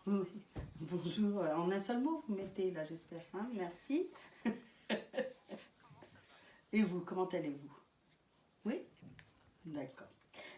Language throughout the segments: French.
Oui. Bonjour. En un seul mot, vous mettez là, j'espère. Hein, merci. Et vous, comment allez-vous? Oui? D'accord.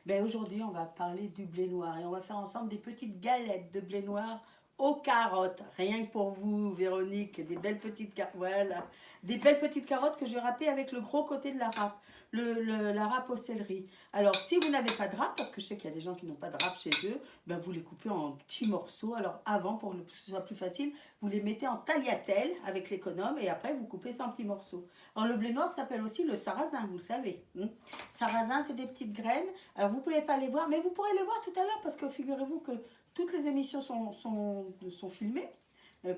Ben, aujourd'hui, on va parler du blé noir et on va faire ensemble des petites galettes de blé noir aux carottes. Rien que pour vous, Véronique, des belles petites carottes. Voilà. Des belles petites carottes que je vais râper avec le gros côté de la râpe. La râpe au céleri. Alors, si vous n'avez pas de râpe, parce que je sais qu'il y a des gens qui n'ont pas de râpe chez eux, ben vous les coupez en petits morceaux. Alors, avant, pour que ce soit plus facile, vous les mettez en tagliatelle avec l'économe et après, vous coupez ça en petits morceaux. Alors, le blé noir s'appelle aussi le sarrasin, vous le savez. Sarrasin, c'est des petites graines. Alors, vous ne pouvez pas les voir, mais vous pourrez les voir tout à l'heure parce que figurez-vous que toutes les émissions sont filmées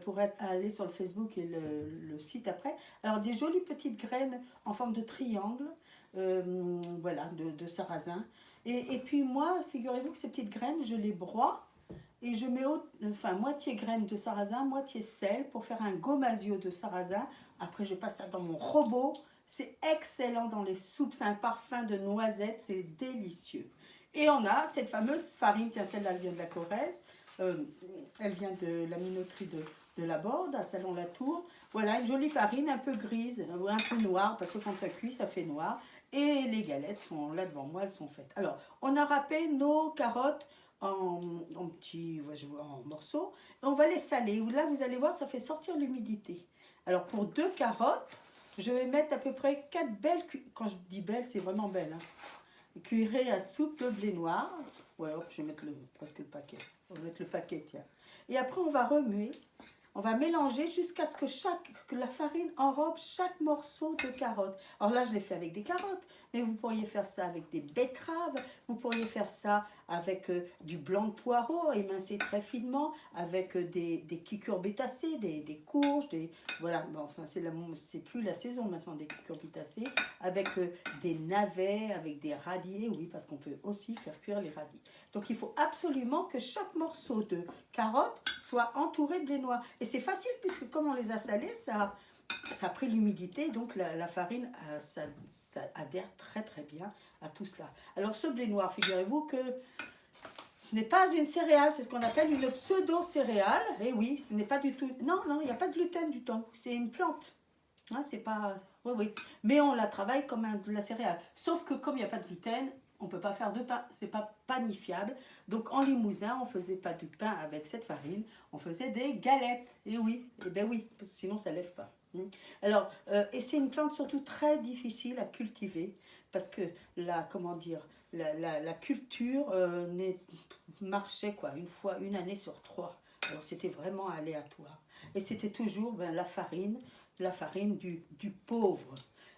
pour aller sur le Facebook et le site après. Alors, des jolies petites graines en forme de triangle, voilà, de sarrasin. Et puis moi, figurez-vous que ces petites graines, je les broie et je mets enfin, moitié graines de sarrasin, moitié sel pour faire un gommasio de sarrasin. Après, je passe ça dans mon robot. C'est excellent dans les soupes, c'est un parfum de noisette, c'est délicieux. Et on a cette fameuse farine, tiens, celle-là, elle vient de la Corrèze. Euh, Elle vient de la minoterie de la Borde, à Salon-la-Tour. Voilà, une jolie farine, un peu grise, un peu noire, parce que quand ça cuit, ça fait noir. Et les galettes sont là devant moi, elles sont faites. Alors, on a râpé nos carottes en petits, ouais, je vois, en morceaux. Et on va les saler. Là, vous allez voir, ça fait sortir l'humidité. Alors, pour 2 carottes, je vais mettre à peu près 4 belles, quand je dis belles, c'est vraiment belle, hein, cuillerées à soupe de blé noir. Ouais, hop, je vais mettre presque le paquet. On va mettre le paquet, tiens. Et après, on va remuer. On va mélanger jusqu'à ce que la farine enrobe chaque morceau de carotte. Alors là, je l'ai fait avec des carottes, mais vous pourriez faire ça avec des betteraves, vous pourriez faire ça avec du blanc de poireau émincé très finement, avec des cucurbitacées, des courges, voilà, bon, enfin, c'est plus la saison maintenant des cucurbitacées, avec des navets, avec des radis, oui, parce qu'on peut aussi faire cuire les radis. Donc il faut absolument que chaque morceau de carotte soit entouré de blé noir. Et c'est facile puisque comme on les a salés, ça a pris l'humidité, donc la farine, ça adhère très très bien à tout cela. Alors ce blé noir, figurez-vous que ce n'est pas une céréale, c'est ce qu'on appelle une pseudo-céréale. Et oui, ce n'est pas du tout... Non, non, il n'y a pas de gluten du tout, c'est une plante. Hein, c'est pas... Oui, oui. Mais on la travaille comme de la céréale. Sauf que comme il n'y a pas de gluten, on ne peut pas faire de pain. C'est pas panifiable. Donc en Limousin, on ne faisait pas du pain avec cette farine. On faisait des galettes. Et oui, et ben oui, parce que sinon ça ne lève pas. Alors, et c'est une plante surtout très difficile à cultiver parce que comment dire, la culture marchait quoi, une année sur 3. Alors c'était vraiment aléatoire. Et c'était toujours la farine du pauvre.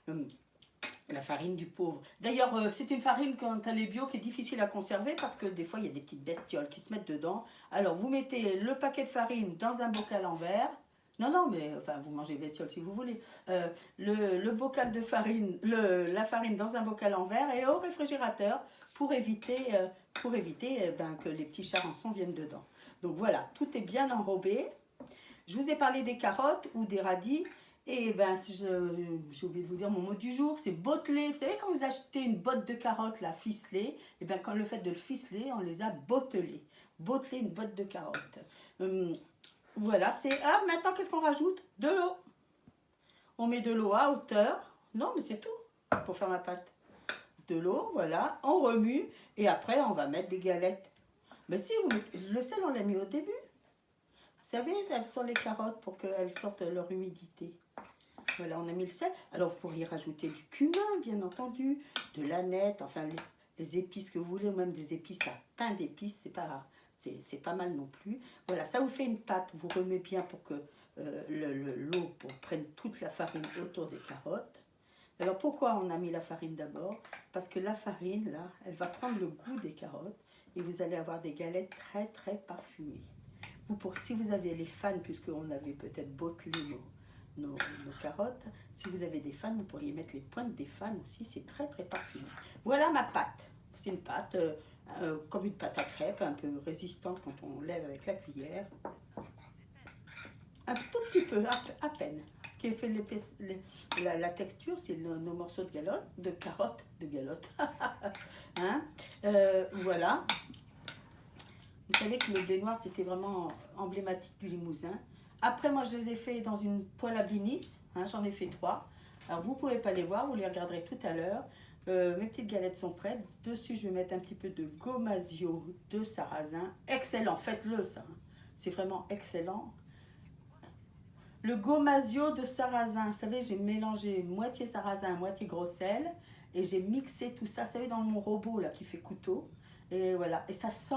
Hum, La farine du pauvre. D'ailleurs, c'est une farine quand elle est bio qui est difficile à conserver parce que des fois il y a des petites bestioles qui se mettent dedans. Alors vous mettez le paquet de farine dans un bocal en verre. Non, non, mais enfin vous mangez bestiole si vous voulez. Le bocal de farine, la farine dans un bocal en verre et au réfrigérateur pour éviter ben, que les petits charançons viennent dedans. Donc voilà, tout est bien enrobé. Je vous ai parlé des carottes ou des radis. Et ben, j'ai oublié de vous dire mon mot du jour, c'est botteler. Vous savez, quand vous achetez une botte de carottes, la ficelée, et ben, quand le fait de le ficeler, on les a bottelées. Botteler une botte de carottes. Voilà, c'est. Ah, maintenant, qu'est-ce qu'on rajoute? De l'eau. On met de l'eau à hauteur. Non, mais c'est tout pour faire ma pâte. De l'eau, voilà. On remue. Et après, on va mettre des galettes. Mais si, le sel, on l'a mis au début. Vous savez, sur les carottes pour qu'elles sortent leur humidité. Voilà, on a mis le sel. Alors, vous pourriez rajouter du cumin, bien entendu, de l'aneth, enfin, les épices que vous voulez, ou même des épices à pain d'épices, c'est pas mal non plus. Voilà, ça vous fait une pâte. Vous remuez bien pour que l'eau prenne toute la farine autour des carottes. Alors, pourquoi on a mis la farine d'abord? Parce que la farine, là, elle va prendre le goût des carottes et vous allez avoir des galettes très, très parfumées. Si vous avez les fans, puisqu'on avait peut-être bottelé nos carottes, si vous avez des fans, vous pourriez mettre les pointes des fans aussi, c'est très très parfumé. Voilà ma pâte. C'est une pâte comme une pâte à crêpes, un peu résistante quand on lève avec la cuillère. Un tout petit peu, à peine. Ce qui fait la texture, c'est nos morceaux de carottes, de galotte. Hein, voilà. Vous savez que le blé noir, c'était vraiment emblématique du Limousin. Après, moi, je les ai fait dans une poêle à blinis. Hein, j'en ai fait 3. Alors, vous ne pouvez pas les voir, vous les regarderez tout à l'heure. Mes petites galettes sont prêtes. Dessus, je vais mettre un petit peu de gomasio de sarrasin. Excellent, faites-le ça. C'est vraiment excellent. Le gomasio de sarrasin, vous savez, j'ai mélangé moitié sarrasin, moitié gros sel. Et j'ai mixé tout ça, vous savez, dans mon robot là qui fait couteau. Et voilà, et ça sent.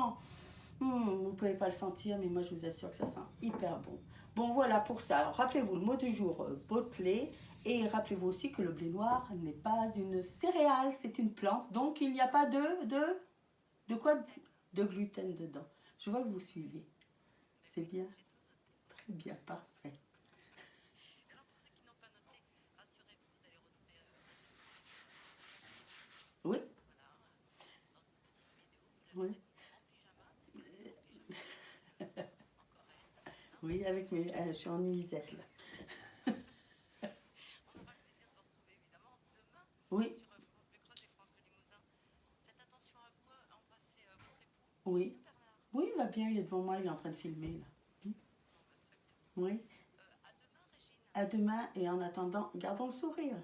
Vous ne pouvez pas le sentir, mais moi je vous assure que ça sent hyper bon. Bon voilà pour ça. Rappelez-vous le mot du jour, bottelé. Et rappelez-vous aussi que le blé noir n'est pas une céréale, c'est une plante. Donc il n'y a pas de quoi? De gluten dedans. Je vois que vous suivez. C'est bien. Très bien, parfait. Oui, oui. Oui, avec mes, je suis en nuisette là. Oui, oui. Oui, il va bien, il est devant moi, il est en train de filmer là. Oui. À demain et en attendant, gardons le sourire.